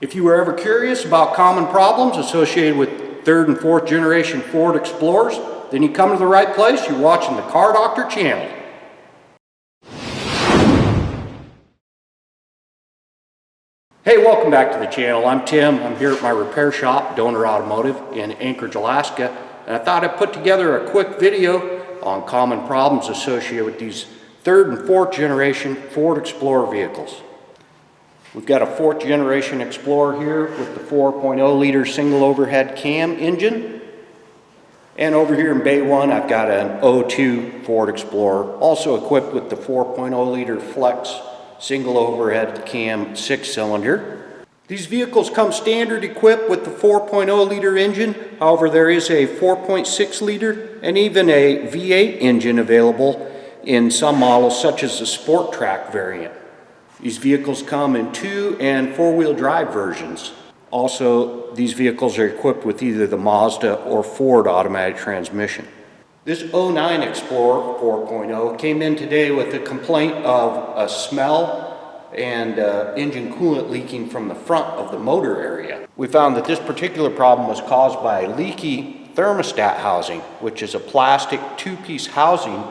If you were ever curious about common problems associated with third and fourth generation Ford Explorers, then you come to the right place. You're watching the Car Doctor channel. Hey, welcome back to the channel. I'm Tim. I'm here at my repair shop, Donor Automotive, in Anchorage, Alaska. And I thought I'd put together a quick video on common problems associated with these third and fourth generation Ford Explorer vehicles. We've got a fourth generation Explorer here with the 4.0 liter single overhead cam engine. And over here in Bay 1, I've got an 02 Ford Explorer, also equipped with the 4.0 liter flex single overhead cam 6-cylinder. These vehicles come standard equipped with the 4.0 liter engine. However, there is a 4.6 liter and even a V8 engine available in some models, such as the Sport Track variant. These vehicles come in 2- and 4-wheel drive versions. Also, these vehicles are equipped with either the Mazda or Ford automatic transmission. This 09 Explorer 4.0 came in today with a complaint of a smell and engine coolant leaking from the front of the motor area. We found that this particular problem was caused by leaky thermostat housing, which is a plastic two-piece housing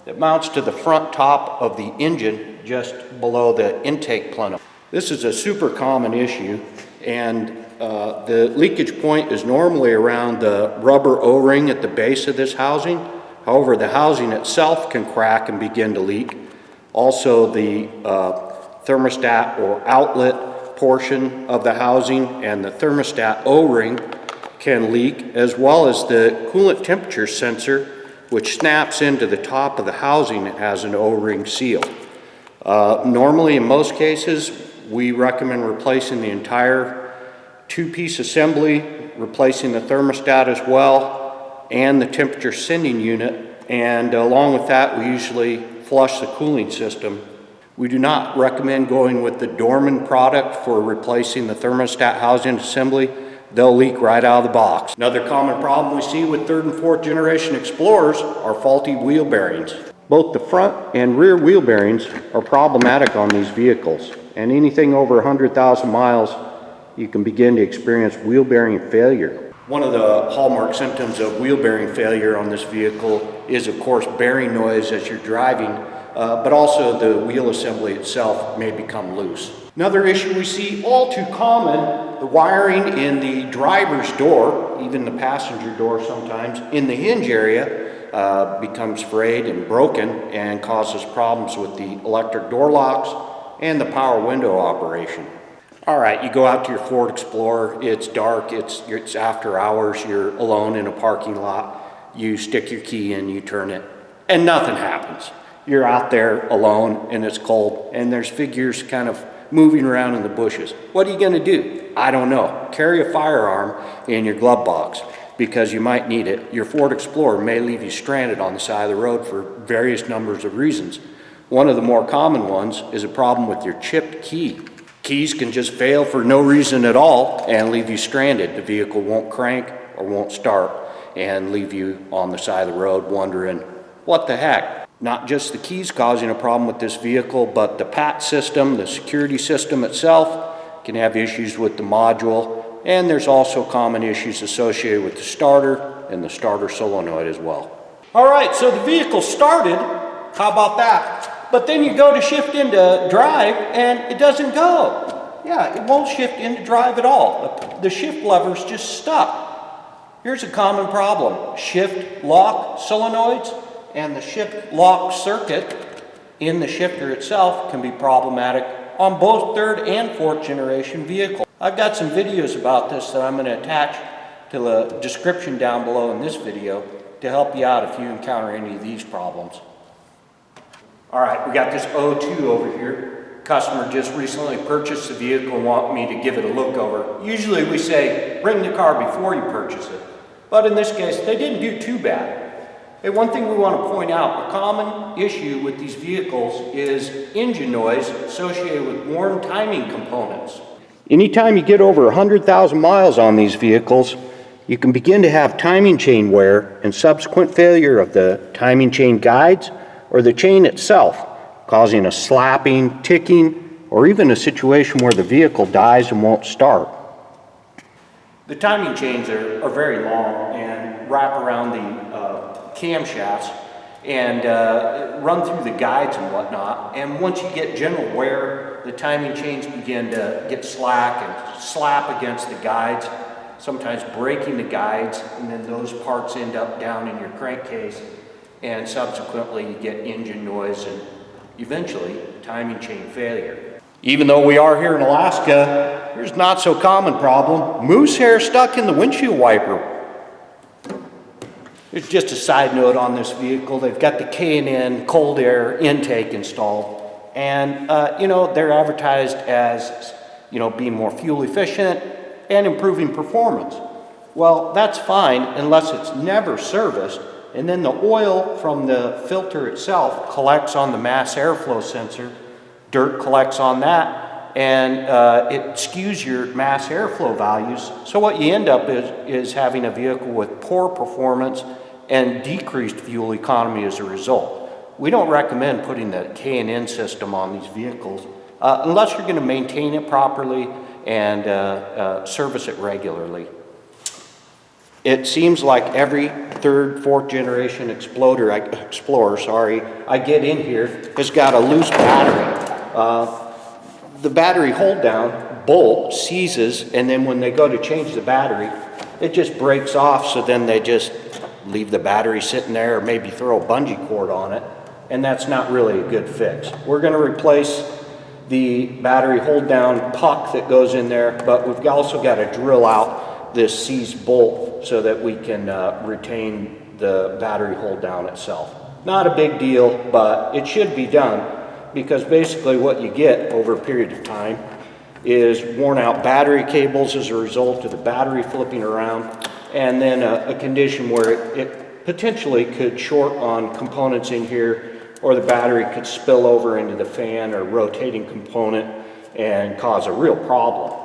that mounts to the front top of the engine just below the intake plenum. This is a super common issue, and the leakage point is normally around the rubber O-ring at the base of this housing. However, the housing itself can crack and begin to leak. Also, the thermostat or outlet portion of the housing and the thermostat O-ring can leak, as well as the coolant temperature sensor, which snaps into the top of the housing and has an O-ring seal. Normally, in most cases, we recommend replacing the entire two-piece assembly, replacing the thermostat as well, and the temperature sending unit. And along with that, we usually flush the cooling system. We do not recommend going with the Dorman product for replacing the thermostat housing assembly. They'll leak right out of the box. Another common problem we see with third and fourth generation Explorers are faulty wheel bearings. Both the front and rear wheel bearings are problematic on these vehicles, and anything over 100,000 miles, you can begin to experience wheel bearing failure. One of the hallmark symptoms of wheel bearing failure on this vehicle is, of course, bearing noise as you're driving, but also the wheel assembly itself may become loose. Another issue we see all too common, the wiring in the driver's door, even the passenger door sometimes, in the hinge area becomes frayed and broken and causes problems with the electric door locks and the power window operation. All right, you go out to your Ford Explorer, it's dark, it's after hours, you're alone in a parking lot, you stick your key in, you turn it, and nothing happens. You're out there alone and it's cold and there's figures kind of moving around in the bushes. What are you gonna do? I don't know. Carry a firearm in your glove box because you might need it. Your Ford Explorer may leave you stranded on the side of the road for various numbers of reasons. One of the more common ones is a problem with your chipped key. Keys can just fail for no reason at all and leave you stranded. The vehicle won't crank or won't start and leave you on the side of the road wondering, what the heck? Not just the keys causing a problem with this vehicle, but the PAT system, the security system itself, can have issues with the module, and there's also common issues associated with the starter and the starter solenoid as well. All right, so the vehicle started, how about that? But then you go to shift into drive and it doesn't go. Yeah, it won't shift into drive at all. The shift lever's just stuck. Here's a common problem. Shift lock solenoids and the shift lock circuit in the shifter itself can be problematic on both third and fourth generation vehicles. I've got some videos about this that I'm going to attach to the description down below in this video to help you out if you encounter any of these problems. All right, we got this 02 over here. Customer just recently purchased the vehicle and want me to give it a look over. Usually we say, bring the car before you purchase it. But in this case, they didn't do too bad. Hey, one thing we want to point out, a common issue with these vehicles is engine noise associated with worn timing components. Anytime you get over 100,000 miles on these vehicles, you can begin to have timing chain wear and subsequent failure of the timing chain guides or the chain itself, causing a slapping, ticking, or even a situation where the vehicle dies and won't start. The timing chains are very long and wrap around the camshafts and run through the guides and whatnot. And once you get general wear, the timing chains begin to get slack and slap against the guides, sometimes breaking the guides, and then those parts end up down in your crankcase, and subsequently you get engine noise and eventually timing chain failure. Even though we are here in Alaska, there's not so common problem: moose hair stuck in the windshield wiper. There's just a side note on this vehicle. They've got the K&N cold air intake installed, and they're advertised as being more fuel efficient and improving performance. Well, that's fine unless it's never serviced, and then the oil from the filter itself collects on the mass airflow sensor, dirt collects on that, and it skews your mass airflow values. So what you end up is having a vehicle with poor performance and decreased fuel economy as a result. We don't recommend putting the K&N system on these vehicles unless you're going to maintain it properly and service it regularly. It seems like every third, fourth generation Explorer I get in here has got a loose battery. The battery hold down bolt seizes, and then when they go to change the battery, it just breaks off, so then they just leave the battery sitting there or maybe throw a bungee cord on it, and that's not really a good fix. We're going to replace the battery hold down puck that goes in there, but we've also got to drill out this seized bolt so that we can retain the battery hold down itself. Not a big deal, but it should be done, because basically what you get over a period of time is worn out battery cables as a result of the battery flipping around, and then a condition where it potentially could short on components in here, or the battery could spill over into the fan or rotating component and cause a real problem.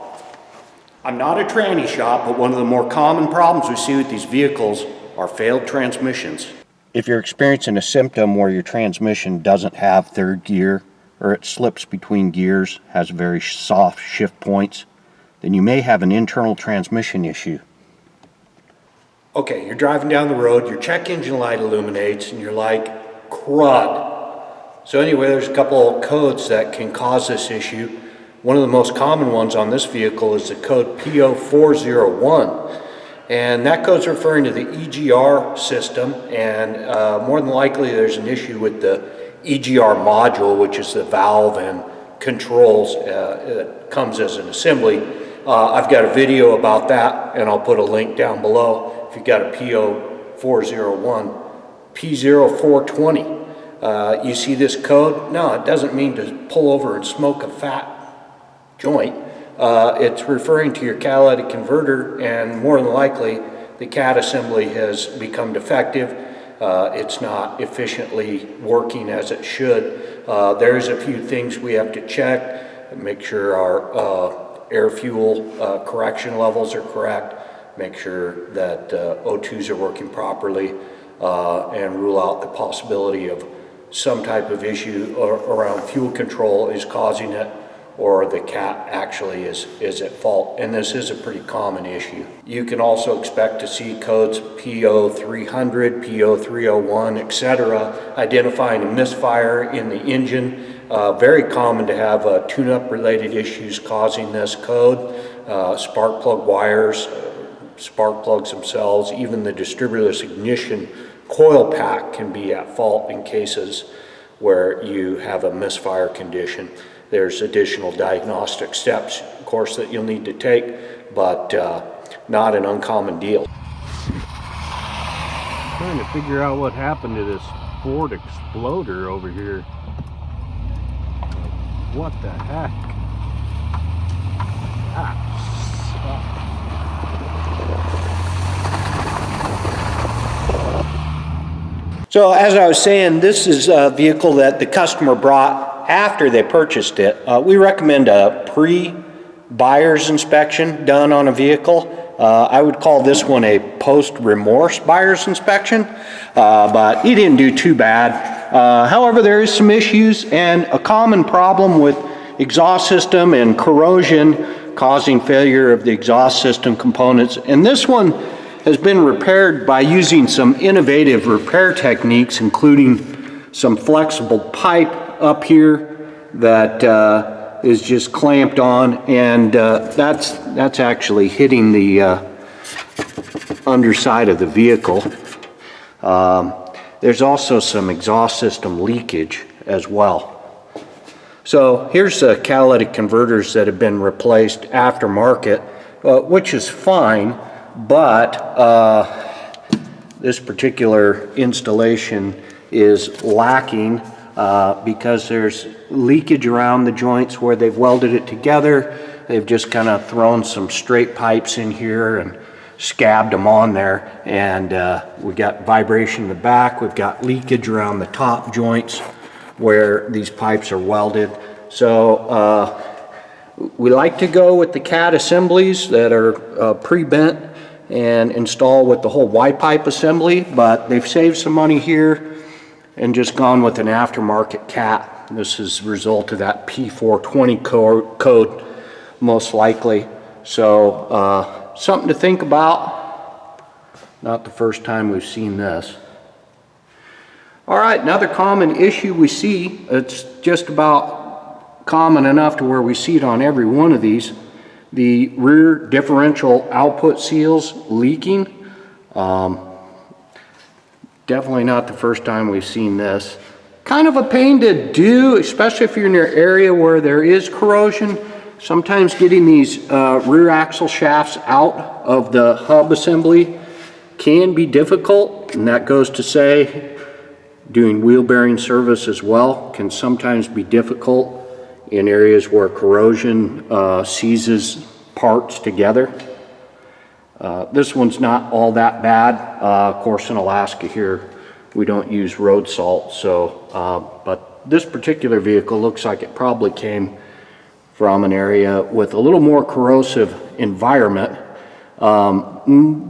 I'm not a tranny shop, but one of the more common problems we see with these vehicles are failed transmissions. If you're experiencing a symptom where your transmission doesn't have third gear, or it slips between gears, has very soft shift points, then you may have an internal transmission issue. Okay, you're driving down the road, your check engine light illuminates, and you're like, crud. So anyway, there's a couple of codes that can cause this issue. One of the most common ones on this vehicle is the code P0401. And that code's referring to the EGR system, and more than likely there's an issue with the EGR module, which is the valve and controls. It comes as an assembly. I've got a video about that, and I'll put a link down below. If you've got a P0401, P0420, you see this code? No, it doesn't mean to pull over and smoke a fat joint. It's referring to your catalytic converter, and more than likely the cat assembly has become defective. It's not efficiently working as it should. There's a few things we have to check, make sure our air fuel correction levels are correct, make sure that O2s are working properly, and rule out the possibility of some type of issue around fuel control is causing it, or the cat actually is at fault. And this is a pretty common issue. You can also expect to see codes P0300, P0301, etc., identifying a misfire in the engine. Very common to have tune-up related issues causing this code. Spark plug wires, spark plugs themselves, even the distributorless ignition coil pack can be at fault in cases where you have a misfire condition. There's additional diagnostic steps, of course, that you'll need to take, but not an uncommon deal. Trying to figure out what happened to this Ford Explorer over here. What the heck? That sucks. So as I was saying, this is a vehicle that the customer brought after they purchased it. We recommend a pre-buyer's inspection done on a vehicle. I would call this one a post-remorse buyer's inspection, but he didn't do too bad. However, there is some issues, and a common problem with exhaust system and corrosion causing failure of the exhaust system components. And this one has been repaired by using some innovative repair techniques, including some flexible pipe up here that is just clamped on, and that's actually hitting the underside of the vehicle. There's also some exhaust system leakage as well. So here's the catalytic converters that have been replaced aftermarket, which is fine, but this particular installation is lacking because there's leakage around the joints where they've welded it together. They've just kind of thrown some straight pipes in here and scabbed them on there, and we got vibration in the back. We've got leakage around the top joints where these pipes are welded. So we like to go with the CAD assemblies that are pre-bent and install with the whole Y-pipe assembly, but they've saved some money here and just gone with an aftermarket cat. This is a result of that P420 code most likely. So something to think about. Not the first time we've seen this. All right, another common issue we see, it's just about common enough to where we see it on every one of these, the rear differential output seals leaking. Definitely not the first time we've seen this. Kind of a pain to do, especially if you're in an area where there is corrosion. Sometimes getting these rear axle shafts out of the hub assembly can be difficult, and that goes to say doing wheel bearing service as well can sometimes be difficult in areas where corrosion seizes parts together. This one's not all that bad. Of course, in Alaska here, we don't use road salt, so, but this particular vehicle looks like it probably came from an area with a little more corrosive environment.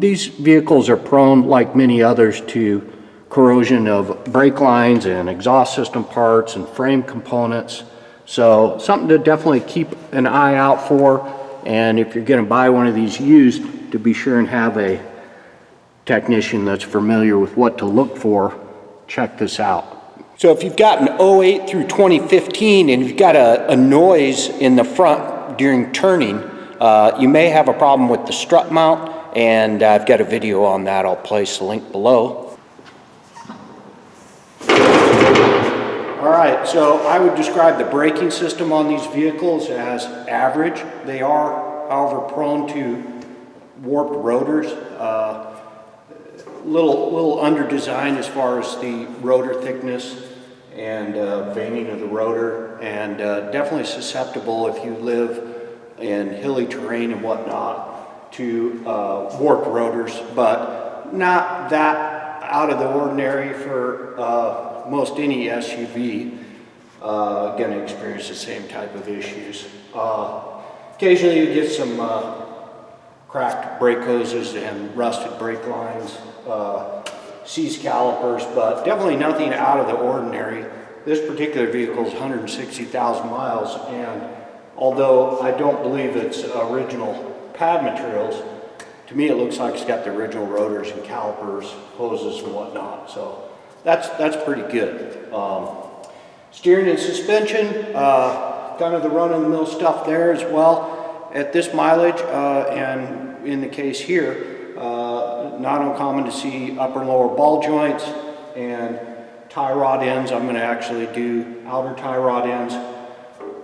These vehicles are prone, like many others, to corrosion of brake lines and exhaust system parts and frame components. So something to definitely keep an eye out for. And if you're going to buy one of these used, to be sure and have a technician that's familiar with what to look for. Check this out. So if you've got an 08 through 2015 and you've got a noise in the front during turning, you may have a problem with the strut mount, and I've got a video on that. I'll place a link below. All right, so I would describe the braking system on these vehicles as average. They are, however, prone to warped rotors. Little under designed as far as the rotor thickness and veining of the rotor, and definitely susceptible if you live in hilly terrain and whatnot to warped rotors, but not that out of the ordinary for most any SUV going to experience the same type of issues. Occasionally you get some cracked brake hoses and rusted brake lines, seized calipers, but definitely nothing out of the ordinary. This particular vehicle is 160,000 miles, and although I don't believe it's original pad materials, to me it looks like it's got the original rotors and calipers, hoses and whatnot. So that's pretty good. Steering and suspension, kind of the run-of-the-mill stuff there as well. At this mileage, and in the case here, not uncommon to see upper and lower ball joints and tie rod ends. I'm going to actually do outer tie rod ends,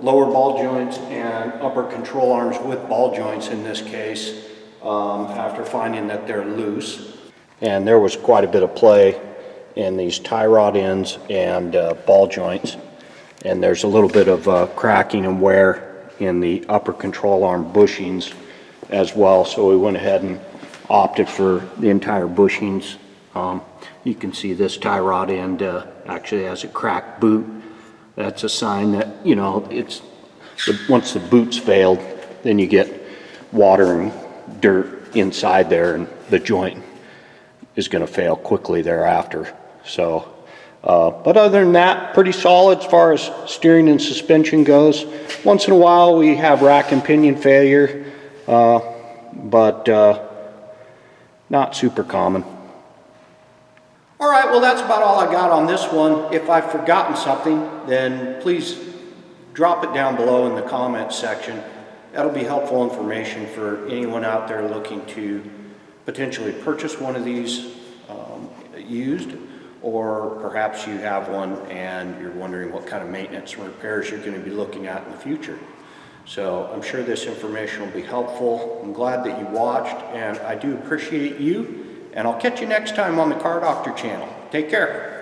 lower ball joints, and upper control arms with ball joints in this case, after finding that they're loose. And there was quite a bit of play in these tie rod ends and ball joints, and there's a little bit of cracking and wear in the upper control arm bushings as well, so we went ahead and opted for the entire bushings. You can see this tie rod end actually has a cracked boot. That's a sign that, you know, once the boot's failed, then you get water and dirt inside there, and the joint is going to fail quickly thereafter. So But other than that, pretty solid as far as steering and suspension goes. Once in a while we have rack and pinion failure, but not super common. All right, well that's about all I got on this one. If I've forgotten something, then please drop it down below in the comments section. That'll be helpful information for anyone out there looking to potentially purchase one of these used, or perhaps you have one and you're wondering what kind of maintenance and repairs you're going to be looking at in the future. So I'm sure this information will be helpful. I'm glad that you watched, and I do appreciate you, and I'll catch you next time on the Car Doctor channel. Take care.